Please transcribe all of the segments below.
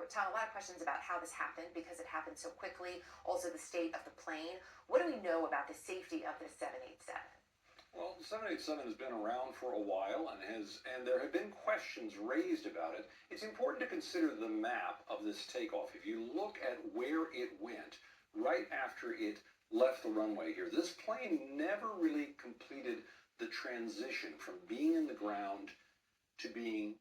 Tom, a lot of questions about how this happened because it happened so quickly. Also, the state of the plane. What do we know about the safety of this 787? Well, the 787 has been around for a while and there have been questions raised about it. It's important to consider the map of this takeoff. If you look at where it went right after it left the runway here, this plane never really completed the transition from being in the ground to being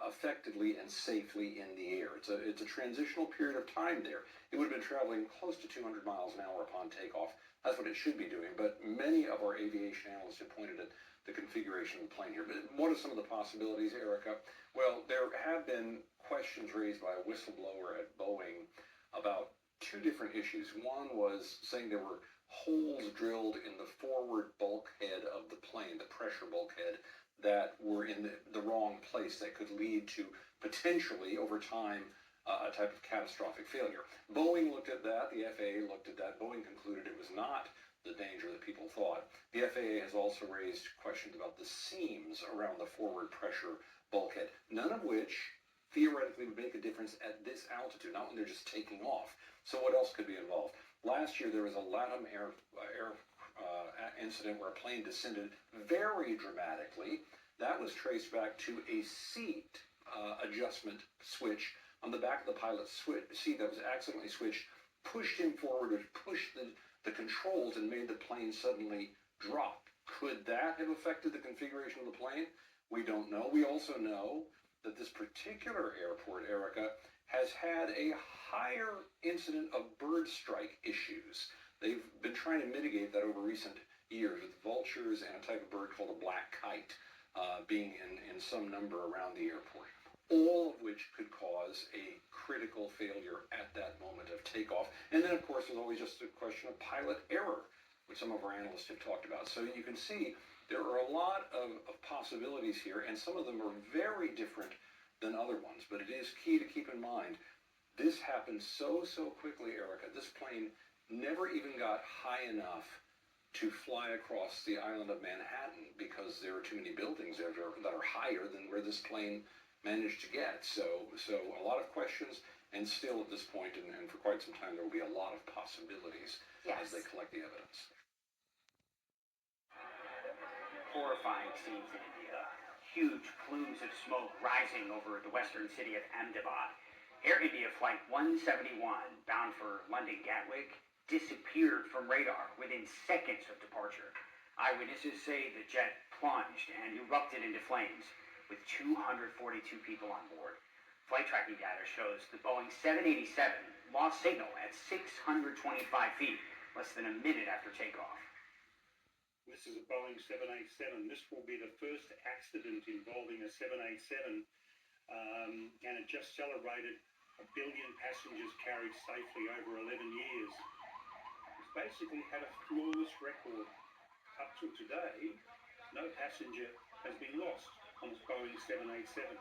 effectively and safely in the air. It's a transitional period of time there. It would have been traveling close to 200 miles an hour upon takeoff. That's what it should be doing, but many of our aviation analysts have pointed at the configuration of the plane here. But what are some of the possibilities, Erica? Well, there have been questions raised by a whistleblower at Boeing about two different issues. One was saying there were holes drilled in the forward bulkhead of the plane, the pressure bulkhead, that were in the wrong place that could lead to potentially, over time, a type of catastrophic failure. Boeing looked at that. The FAA looked at that. Boeing concluded it was not the danger that people thought. The FAA has also raised questions about the seams around the forward pressure bulkhead, none of which theoretically would make a difference at this altitude, not when they're just taking off. So what else could be involved? Last year, there was a LATAM air incident where a plane descended very dramatically. That was traced back to a seat adjustment switch on the back of the pilot's seat that was accidentally switched, pushed him forward, or pushed the controls and made the plane suddenly drop. Could that have affected the configuration of the plane? We don't know. We also know that this particular airport, Erica, has had a higher incident of bird strike issues. They've been trying to mitigate that over recent years with vultures and a type of bird called a black kite being in some number around the airport, all of which could cause a critical failure at that moment of takeoff. And then, of course, there's always just a question of pilot error, which some of our analysts have talked about. So you can see there are a lot of possibilities here, and some of them are very different than other ones. But it is key to keep in mind, this happened so quickly, Erica. This plane never even got high enough to fly across the island of Manhattan because there are too many buildings there that are higher than where this plane managed to get. So a lot of questions, and still at this point, and for quite some time, there will be a lot of possibilities as they collect the evidence. Horrifying scenes in India. Huge plumes of smoke rising over the western city of Ahmedabad. Air India Flight 171, bound for London Gatwick, disappeared from radar within seconds of departure. Eyewitnesses say the jet plunged and erupted into flames, with 242 people on board. Flight tracking data shows the Boeing 787 lost signal at 625 feet, less than a minute after takeoff. This is a Boeing 787. This will be the first accident involving a 787, and it just celebrated 1 billion passengers carried safely over 11 years. It's basically had a flawless record. Up to today, no passenger has been lost on this Boeing 787.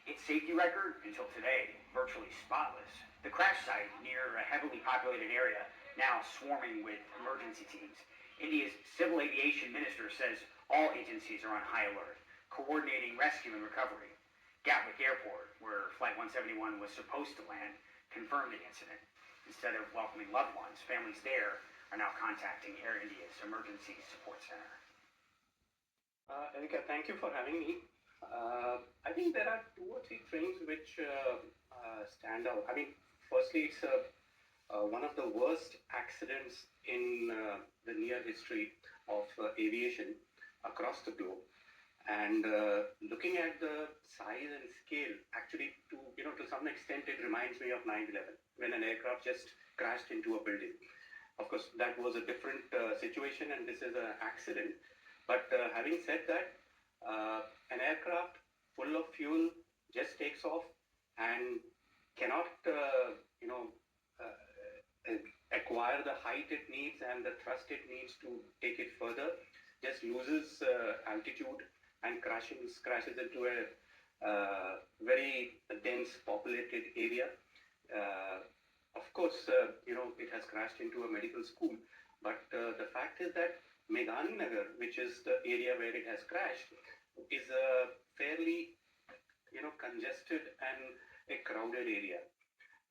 Its safety record, until today, virtually spotless. The crash site near a heavily populated area, now swarming with emergency teams. India's civil aviation minister says all agencies are on high alert, coordinating rescue and recovery. Gatwick Airport, where Flight 171 was supposed to land, confirmed the incident. Instead of welcoming loved ones, families there are now contacting Air India's emergency support center. Erika, thank you for having me. I think there are 2 or 3 things which stand out. I mean, firstly, it's one of the worst accidents in the near history of aviation across the globe. And looking at the size and scale, actually, to some extent, it reminds me of 9/11, when an aircraft just crashed into a building. Of course, that was a different situation, and this is an accident. But having said that, an aircraft full of fuel just takes off and cannot, acquire the height it needs and the thrust it needs to take it further, just loses altitude and crashes into a very dense populated area. Of course, it has crashed into a medical school, but the fact is that Megani Nagar, which is the area where it has crashed, is a fairly, congested and a crowded area.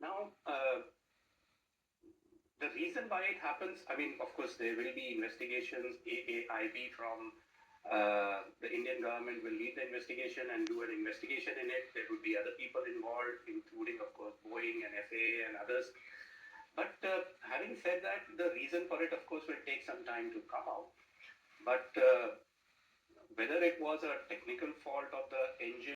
Now, the reason why it happens, I mean, of course, there will be investigations. AAIB from the Indian government will lead the investigation and do an investigation in it. There would be other people involved, including, of course, Boeing and FAA and others. But having said that, the reason for it, of course, will take some time to come out. But whether it was a technical fault of the engine,